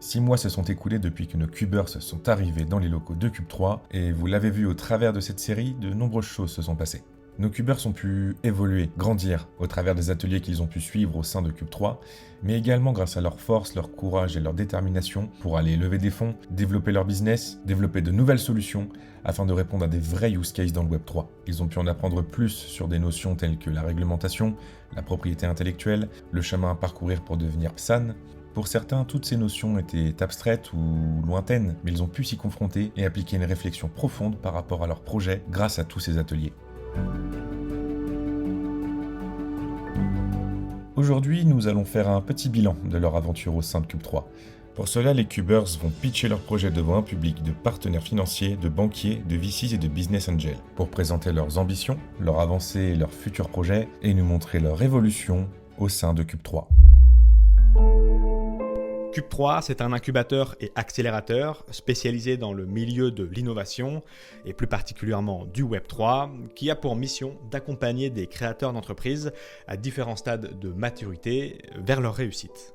6 mois se sont écoulés depuis que nos Cubers sont arrivés dans les locaux de Cube3 et vous l'avez vu au travers de cette série, de nombreuses choses se sont passées. Nos Cubers ont pu évoluer, grandir au travers des ateliers qu'ils ont pu suivre au sein de Cube3, mais également grâce à leur force, leur courage et leur détermination pour aller lever des fonds, développer leur business, développer de nouvelles solutions afin de répondre à des vrais use cases dans le Web3. Ils ont pu en apprendre plus sur des notions telles que la réglementation, la propriété intellectuelle, le chemin à parcourir pour devenir PSAN. Pour certains, toutes ces notions étaient abstraites ou lointaines, mais ils ont pu s'y confronter et appliquer une réflexion profonde par rapport à leur projet grâce à tous ces ateliers. Aujourd'hui, nous allons faire un petit bilan de leur aventure au sein de Cube3. Pour cela, les Cubers vont pitcher leur projet devant un public de partenaires financiers, de banquiers, de VCs et de business angels, pour présenter leurs ambitions, leurs avancées et leurs futurs projets, et nous montrer leur évolution au sein de Cube3. Cube3, c'est un incubateur et accélérateur spécialisé dans le milieu de l'innovation et plus particulièrement du Web3 qui a pour mission d'accompagner des créateurs d'entreprises à différents stades de maturité vers leur réussite.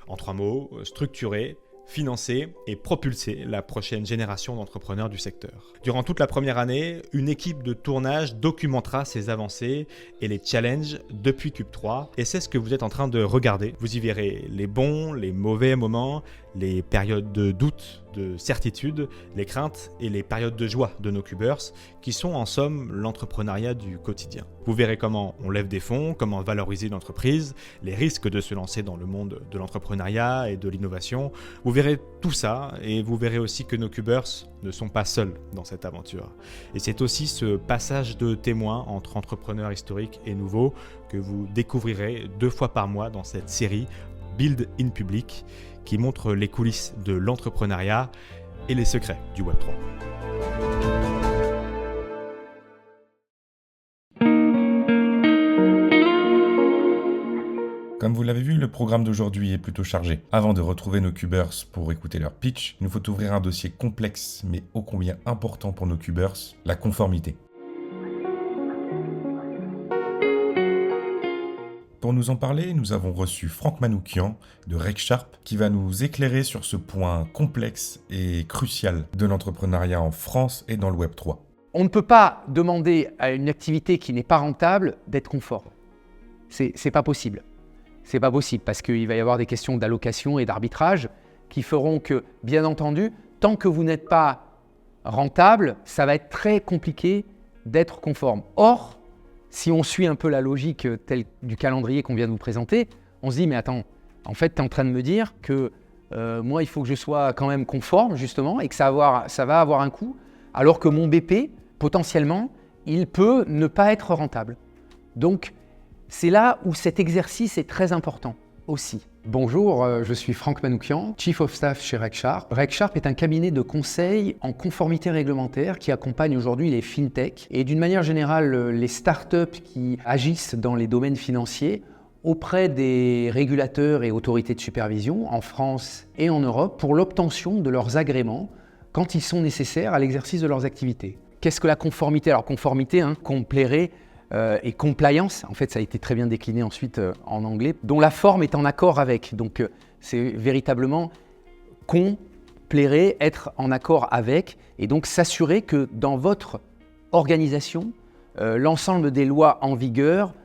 En 3 mots, structurer, financer et propulser la prochaine génération d'entrepreneurs du secteur. Durant toute la première année, une équipe de tournage documentera ces avancées et les challenges depuis Cube3 et c'est ce que vous êtes en train de regarder. Vous y verrez les bons, les mauvais moments, les périodes de doute, de certitude, les craintes et les périodes de joie de nos Cubers qui sont en somme l'entrepreneuriat du quotidien. Vous verrez comment on lève des fonds, comment valoriser une entreprise, les risques de se lancer dans le monde de l'entrepreneuriat et de l'innovation. Vous verrez tout ça et vous verrez aussi que nos Cubers ne sont pas seuls dans cette aventure. Et c'est aussi ce passage de témoin entre entrepreneurs historiques et nouveaux que vous découvrirez 2 fois par mois dans cette série Build in Public qui montre les coulisses de l'entrepreneuriat et les secrets du Web3. Comme vous l'avez vu, le programme d'aujourd'hui est plutôt chargé. Avant de retrouver nos Cubers pour écouter leur pitch, il nous faut ouvrir un dossier complexe mais ô combien important pour nos Cubers, la conformité. Pour nous en parler, nous avons reçu Franck Manoukian de RegSharp qui va nous éclairer sur ce point complexe et crucial de l'entrepreneuriat en France et dans le Web3. On ne peut pas demander à une activité qui n'est pas rentable d'être conforme. C'est pas possible. C'est pas possible parce qu'il va y avoir des questions d'allocation et d'arbitrage qui feront que, bien entendu, tant que vous n'êtes pas rentable, ça va être très compliqué d'être conforme. Or, si on suit un peu la logique telle du calendrier qu'on vient de vous présenter, on se dit mais attends, en fait tu es en train de me dire que moi il faut que je sois quand même conforme justement et que ça va avoir un coût, alors que mon BP, potentiellement, il peut ne pas être rentable. Donc c'est là où cet exercice est très important aussi. Bonjour, je suis Franck Manoukian, Chief of Staff chez RegSharp. RegSharp est un cabinet de conseil en conformité réglementaire qui accompagne aujourd'hui les fintechs et d'une manière générale les startups qui agissent dans les domaines financiers auprès des régulateurs et autorités de supervision en France et en Europe pour l'obtention de leurs agréments quand ils sont nécessaires à l'exercice de leurs activités. Qu'est-ce que la conformité? Alors conformité, complairait et compliance, en fait ça a été très bien décliné ensuite en anglais, dont la forme est en accord avec. Donc c'est véritablement plairait être en accord avec et donc s'assurer que dans votre organisation, l'ensemble des lois en vigueur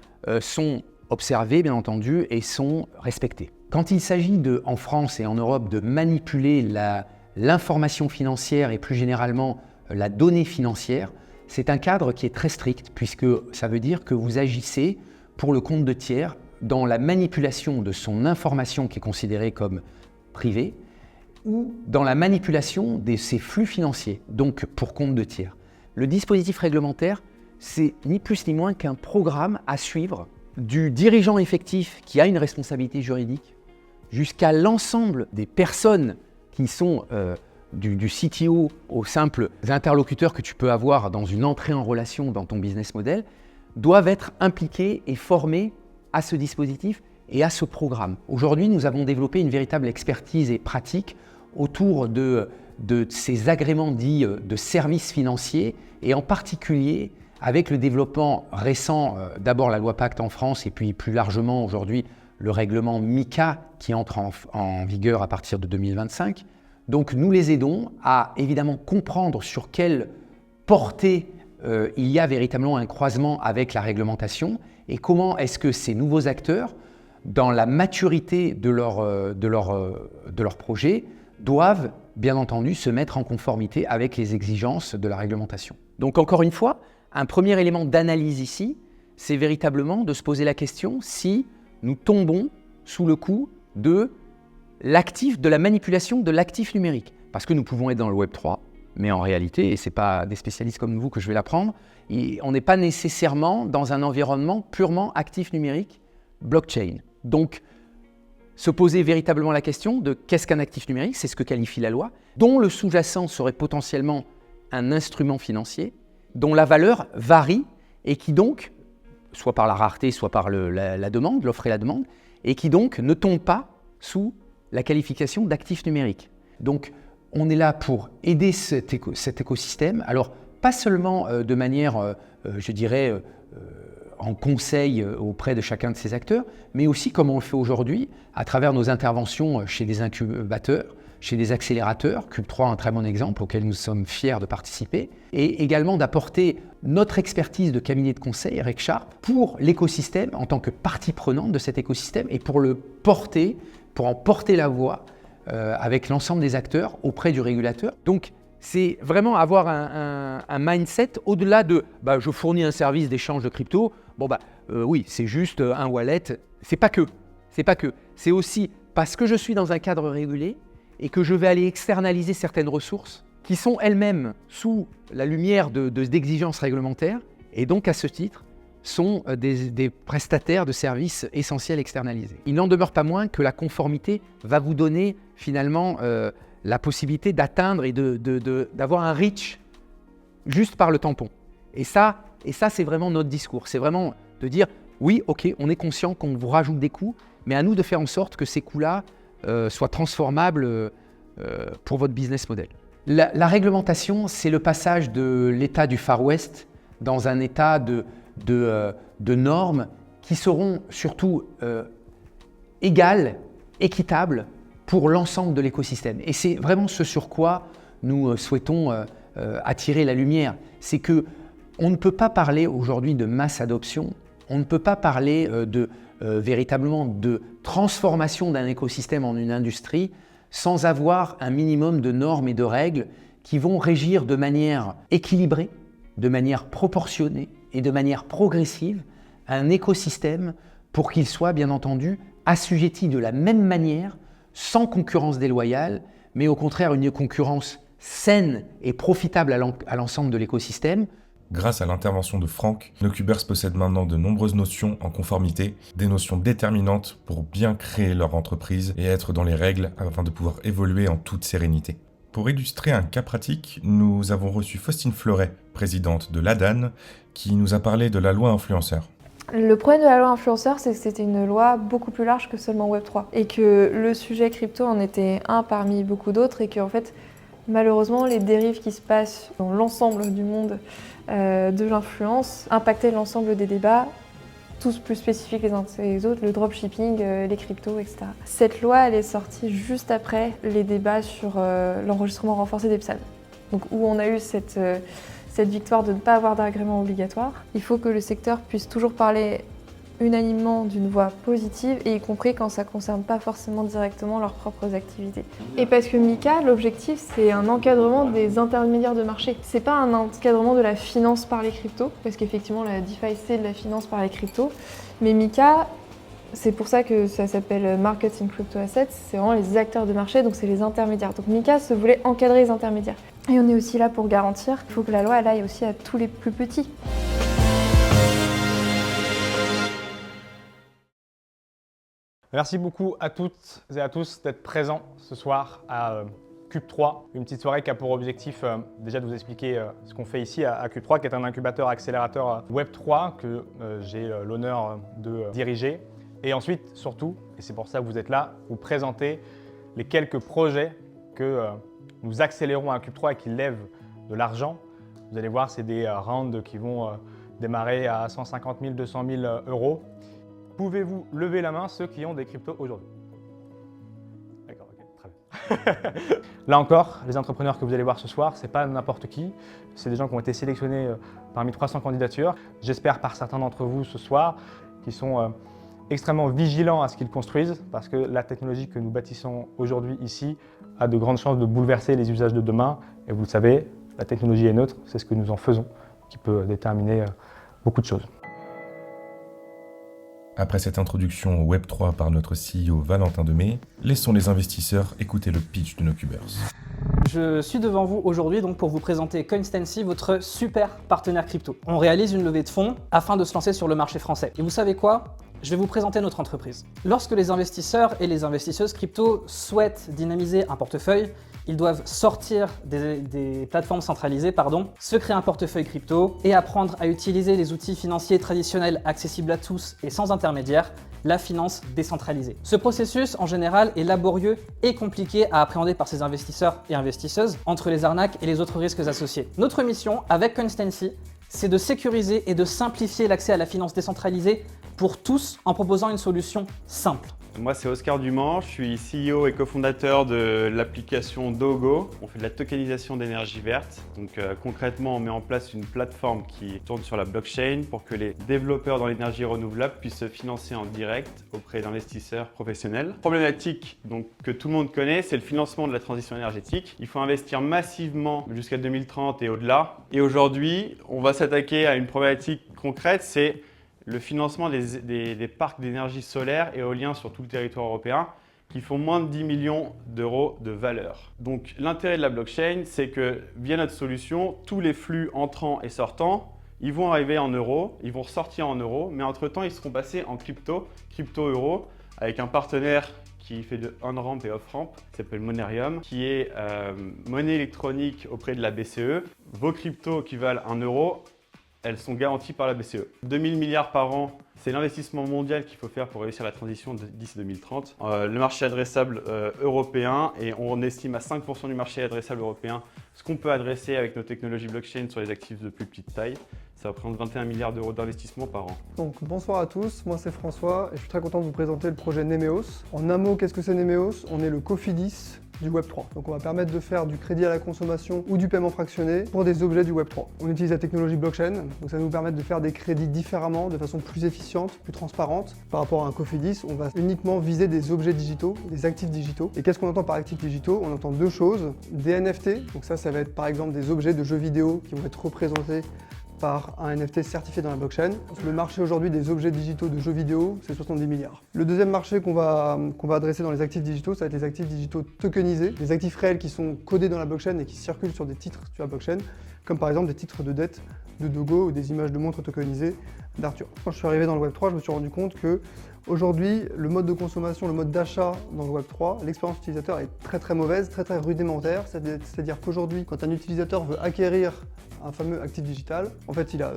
sont observées bien entendu et sont respectées. Quand il s'agit en France et en Europe de manipuler l'information financière et plus généralement la donnée financière, c'est un cadre qui est très strict puisque ça veut dire que vous agissez pour le compte de tiers dans la manipulation de son information qui est considérée comme privée ou dans la manipulation de ses flux financiers, donc pour compte de tiers. Le dispositif réglementaire, c'est ni plus ni moins qu'un programme à suivre du dirigeant effectif qui a une responsabilité juridique jusqu'à l'ensemble des personnes qui sont du CTO aux simples interlocuteurs que tu peux avoir dans une entrée en relation dans ton business model, doivent être impliqués et formés à ce dispositif et à ce programme. Aujourd'hui, nous avons développé une véritable expertise et pratique autour de ces agréments dits de services financiers et en particulier avec le développement récent, d'abord la loi Pacte en France et puis plus largement aujourd'hui le règlement MiCA qui entre en vigueur à partir de 2025. Donc nous les aidons à évidemment comprendre sur quelle portée il y a véritablement un croisement avec la réglementation et comment est-ce que ces nouveaux acteurs, dans la maturité de leur projet, doivent bien entendu se mettre en conformité avec les exigences de la réglementation. Donc encore une fois, un premier élément d'analyse ici, c'est véritablement de se poser la question si nous tombons sous le coup de la manipulation de l'actif numérique. Parce que nous pouvons être dans le Web 3, mais en réalité, et ce n'est pas des spécialistes comme vous que je vais l'apprendre, on n'est pas nécessairement dans un environnement purement actif numérique, blockchain. Donc, se poser véritablement la question de qu'est-ce qu'un actif numérique, c'est ce que qualifie la loi, dont le sous-jacent serait potentiellement un instrument financier, dont la valeur varie et qui donc, soit par la rareté, soit par la demande, l'offre et la demande, et qui donc ne tombe pas sous la qualification d'actif numérique. Donc, on est là pour aider cet écosystème, alors pas seulement de manière, je dirais, en conseil auprès de chacun de ces acteurs, mais aussi comme on le fait aujourd'hui, à travers nos interventions chez des incubateurs, chez des accélérateurs, Cube3 un très bon exemple auquel nous sommes fiers de participer, et également d'apporter notre expertise de cabinet de conseil, RecSharp, pour l'écosystème en tant que partie prenante de cet écosystème et pour en porter la voix avec l'ensemble des acteurs auprès du régulateur. Donc, c'est vraiment avoir un mindset au-delà de je fournis un service d'échange de crypto. Oui, c'est juste un wallet. C'est pas que. C'est aussi parce que je suis dans un cadre régulé et que je vais aller externaliser certaines ressources qui sont elles-mêmes sous la lumière d'exigences réglementaires et donc à ce titre sont des prestataires de services essentiels externalisés. Il n'en demeure pas moins que la conformité va vous donner finalement la possibilité d'atteindre et d'avoir un reach juste par le tampon. Et ça c'est vraiment notre discours. C'est vraiment de dire, oui, ok, on est conscient qu'on vous rajoute des coûts, mais à nous de faire en sorte que ces coûts-là soient transformables pour votre business model. La réglementation, c'est le passage de l'état du Far West dans un état de normes qui seront surtout égales, équitables pour l'ensemble de l'écosystème. Et c'est vraiment ce sur quoi nous souhaitons attirer la lumière. C'est qu'on ne peut pas parler aujourd'hui de mass adoption, on ne peut pas parler véritablement de transformation d'un écosystème en une industrie sans avoir un minimum de normes et de règles qui vont régir de manière équilibrée, de manière proportionnée et de manière progressive un écosystème pour qu'il soit bien entendu assujetti de la même manière, sans concurrence déloyale, mais au contraire une concurrence saine et profitable à l'ensemble de l'écosystème. Grâce à l'intervention de Franck, Nocubers possède maintenant de nombreuses notions en conformité, des notions déterminantes pour bien créer leur entreprise et être dans les règles afin de pouvoir évoluer en toute sérénité. Pour illustrer un cas pratique, nous avons reçu Faustine Fleuret, présidente de l'ADAN, qui nous a parlé de la loi influenceur. Le problème de la loi influenceur, c'est que c'était une loi beaucoup plus large que seulement Web3 et que le sujet crypto en était un parmi beaucoup d'autres et qu'en fait, malheureusement, les dérives qui se passent dans l'ensemble du monde de l'influence impactaient l'ensemble des débats, tous plus spécifiques les uns que les autres, le dropshipping, les cryptos, etc. Cette loi, elle est sortie juste après les débats sur l'enregistrement renforcé des PSAN, donc où on a eu cette victoire de ne pas avoir d'agrément obligatoire. Il faut que le secteur puisse toujours parler unanimement d'une voie positive, et y compris quand ça ne concerne pas forcément directement leurs propres activités. Et parce que MiCA, l'objectif, c'est un encadrement des intermédiaires de marché. C'est pas un encadrement de la finance par les cryptos, parce qu'effectivement la DeFi c'est de la finance par les cryptos, mais MiCA, c'est pour ça que ça s'appelle Markets in Crypto Assets, c'est vraiment les acteurs de marché, donc c'est les intermédiaires. Donc MiCA se voulait encadrer les intermédiaires. Et on est aussi là pour garantir, il faut que la loi elle aille aussi à tous les plus petits. Merci beaucoup à toutes et à tous d'être présents ce soir à Cube3, une petite soirée qui a pour objectif déjà de vous expliquer ce qu'on fait ici à Cube3, qui est un incubateur accélérateur Web3 que j'ai l'honneur de diriger. Et ensuite, surtout, et c'est pour ça que vous êtes là, vous présenter les quelques projets que nous accélérons à Cube3 et qui lèvent de l'argent. Vous allez voir, c'est des rounds qui vont démarrer à 150 000, 200 000 euros. Pouvez-vous lever la main ceux qui ont des cryptos aujourd'hui? D'accord, ok, très bien. Là encore, les entrepreneurs que vous allez voir ce soir, ce n'est pas n'importe qui. C'est des gens qui ont été sélectionnés parmi 300 candidatures. J'espère par certains d'entre vous ce soir qui sont extrêmement vigilants à ce qu'ils construisent parce que la technologie que nous bâtissons aujourd'hui ici a de grandes chances de bouleverser les usages de demain. Et vous le savez, la technologie est neutre, c'est ce que nous en faisons qui peut déterminer beaucoup de choses. Après cette introduction au Web3 par notre CEO Valentin Demey, laissons les investisseurs écouter le pitch de nos Cubers. Je suis devant vous aujourd'hui donc pour vous présenter Coinstancy, votre super partenaire crypto. On réalise une levée de fonds afin de se lancer sur le marché français. Et vous savez quoi ? Je vais vous présenter notre entreprise. Lorsque les investisseurs et les investisseuses crypto souhaitent dynamiser un portefeuille, ils doivent sortir des plateformes centralisées, se créer un portefeuille crypto et apprendre à utiliser les outils financiers traditionnels accessibles à tous et sans intermédiaire, la finance décentralisée. Ce processus, en général, est laborieux et compliqué à appréhender par ces investisseurs et investisseuses entre les arnaques et les autres risques associés. Notre mission avec Coinstancy, c'est de sécuriser et de simplifier l'accès à la finance décentralisée pour tous en proposant une solution simple. Moi, c'est Oscar Dumont, je suis CEO et cofondateur de l'application Dogo. On fait de la tokenisation d'énergie verte. Donc concrètement, on met en place une plateforme qui tourne sur la blockchain pour que les développeurs dans l'énergie renouvelable puissent se financer en direct auprès d'investisseurs professionnels. Problématique donc, que tout le monde connaît, c'est le financement de la transition énergétique. Il faut investir massivement jusqu'à 2030 et au-delà. Et aujourd'hui, on va s'attaquer à une problématique concrète, c'est le financement des parcs d'énergie solaire et éolien sur tout le territoire européen qui font moins de 10 millions d'euros de valeur. Donc l'intérêt de la blockchain, c'est que via notre solution, tous les flux entrants et sortants, ils vont arriver en euros, ils vont ressortir en euros, mais entre-temps, ils seront passés en crypto-euro, avec un partenaire qui fait de on-ramp et off-ramp, qui s'appelle Monerium, qui est monnaie électronique auprès de la BCE. Vos cryptos qui valent 1 euro, elles sont garanties par la BCE. 2000 milliards par an, c'est l'investissement mondial qu'il faut faire pour réussir la transition d'ici 2030. Le marché adressable européen, et on estime à 5% du marché adressable européen ce qu'on peut adresser avec nos technologies blockchain sur les actifs de plus petite taille. Ça représente 21 milliards d'euros d'investissement par an. Donc bonsoir à tous, moi c'est François et je suis très content de vous présenter le projet Nemeos. En un mot, qu'est-ce que c'est Nemeos? On est le Cofidis du Web3. Donc on va permettre de faire du crédit à la consommation ou du paiement fractionné pour des objets du Web3. On utilise la technologie blockchain, donc ça va nous permettre de faire des crédits différemment, de façon plus efficiente, plus transparente. Par rapport à un Cofidis, on va uniquement viser des objets digitaux, des actifs digitaux. Et qu'est-ce qu'on entend par actifs digitaux? On entend deux choses, des NFT, donc ça va être par exemple des objets de jeux vidéo qui vont être représentés par un NFT certifié dans la blockchain. Le marché aujourd'hui des objets digitaux de jeux vidéo, c'est 70 milliards. Le deuxième marché qu'on va adresser dans les actifs digitaux, ça va être les actifs digitaux tokenisés, des actifs réels qui sont codés dans la blockchain et qui circulent sur des titres sur la blockchain, comme par exemple des titres de dette de Dogo ou des images de montres tokenisées d'Arthur. Quand je suis arrivé dans le Web3, je me suis rendu compte que aujourd'hui, le mode de consommation, le mode d'achat dans le Web3, l'expérience utilisateur est très mauvaise, très rudimentaire. C'est-à-dire qu'aujourd'hui, quand un utilisateur veut acquérir un fameux actif digital, en fait, il a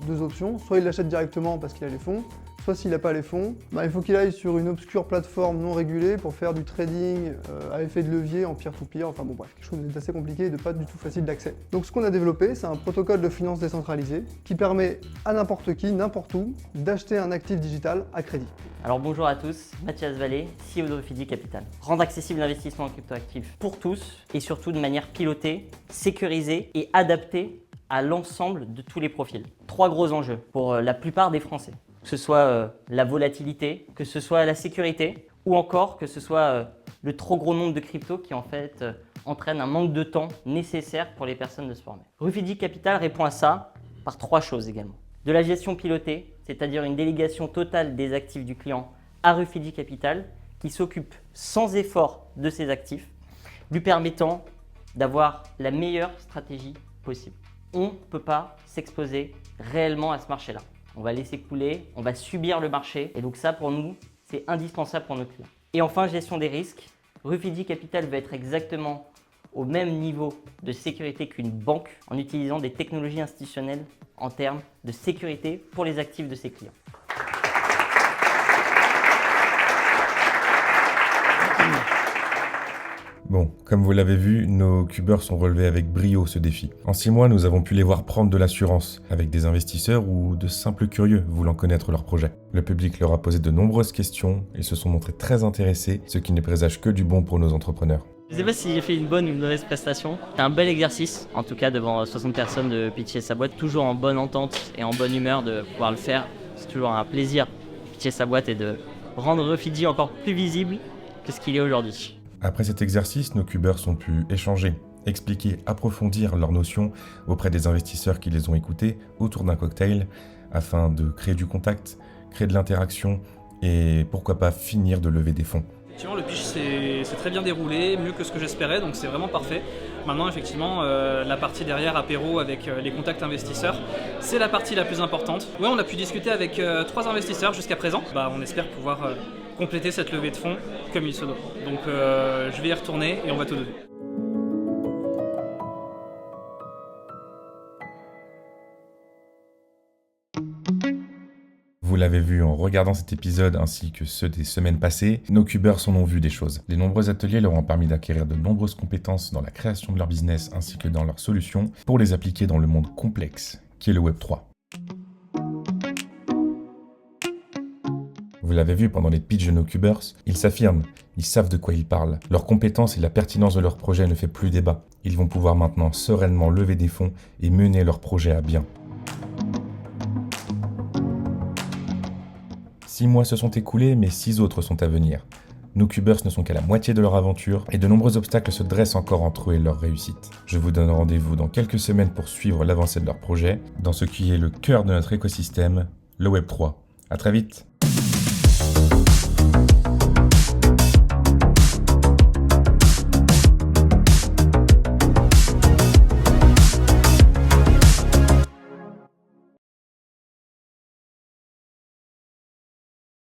deux options. Soit il l'achète directement parce qu'il a les fonds, soit s'il n'a pas les fonds, il faut qu'il aille sur une obscure plateforme non régulée pour faire du trading à effet de levier en peer-to-peer. Enfin bon bref, quelque chose d'assez compliqué et de pas du tout facile d'accès. Donc ce qu'on a développé, c'est un protocole de finance décentralisée qui permet à n'importe qui, n'importe où, d'acheter un actif digital à crédit. Alors bonjour à tous, Mathias Vallée, CEO de Refidi Capital. Rendre accessible l'investissement en cryptoactifs pour tous et surtout de manière pilotée, sécurisée et adaptée à l'ensemble de tous les profils. 3 gros enjeux pour la plupart des Français. Que ce soit la volatilité, que ce soit la sécurité ou encore que ce soit le trop gros nombre de cryptos qui en fait entraîne un manque de temps nécessaire pour les personnes de se former. Refidi Capital répond à ça par 3 choses également. De la gestion pilotée, c'est-à-dire une délégation totale des actifs du client à Refidi Capital qui s'occupe sans effort de ses actifs, lui permettant d'avoir la meilleure stratégie possible. On ne peut pas s'exposer réellement à ce marché-là. On va laisser couler, on va subir le marché et donc ça pour nous, c'est indispensable pour nos clients. Et enfin, gestion des risques. Refidi Capital va être exactement au même niveau de sécurité qu'une banque en utilisant des technologies institutionnelles en termes de sécurité pour les actifs de ses clients. Bon, Comme vous l'avez vu, nos cubeurs sont relevés avec brio ce défi. En 6 mois, nous avons pu les voir prendre de l'assurance, avec des investisseurs ou de simples curieux voulant connaître leur projet. Le public leur a posé de nombreuses questions et se sont montrés très intéressés, ce qui ne présage que du bon pour nos entrepreneurs. Je ne sais pas si j'ai fait une bonne ou une mauvaise prestation. C'est un bel exercice, en tout cas devant 60 personnes de pitcher sa boîte. Toujours en bonne entente et en bonne humeur de pouvoir le faire. C'est toujours un plaisir de pitcher sa boîte et de rendre Refidi encore plus visible que ce qu'il est aujourd'hui. Après cet exercice, nos cubeurs ont pu échanger, expliquer, approfondir leurs notions auprès des investisseurs qui les ont écoutés autour d'un cocktail afin de créer du contact, créer de l'interaction et pourquoi pas finir de lever des fonds. Effectivement, le pitch s'est très bien déroulé, mieux que ce que j'espérais, donc c'est vraiment parfait. Maintenant, effectivement, la partie derrière, apéro avec les contacts investisseurs, c'est la partie la plus importante. Ouais, on a pu discuter avec 3 investisseurs jusqu'à présent. On espère pouvoir compléter cette levée de fonds comme il se doit. Donc je vais y retourner et on va tout donner. Vous l'avez vu en regardant cet épisode ainsi que ceux des semaines passées, nos cubeurs en ont vu des choses. Les nombreux ateliers leur ont permis d'acquérir de nombreuses compétences dans la création de leur business ainsi que dans leurs solutions pour les appliquer dans le monde complexe qui est le Web 3. Vous l'avez vu pendant les pitchs de nos cubeurs, ils s'affirment, ils savent de quoi ils parlent. Leurs compétences et la pertinence de leur projet ne fait plus débat. Ils vont pouvoir maintenant sereinement lever des fonds et mener leur projet à bien. 6 mois se sont écoulés, mais 6 autres sont à venir. Nos cubeurs ne sont qu'à la moitié de leur aventure et de nombreux obstacles se dressent encore entre eux et leur réussite. Je vous donne rendez-vous dans quelques semaines pour suivre l'avancée de leur projet, dans ce qui est le cœur de notre écosystème, le Web 3. À très vite!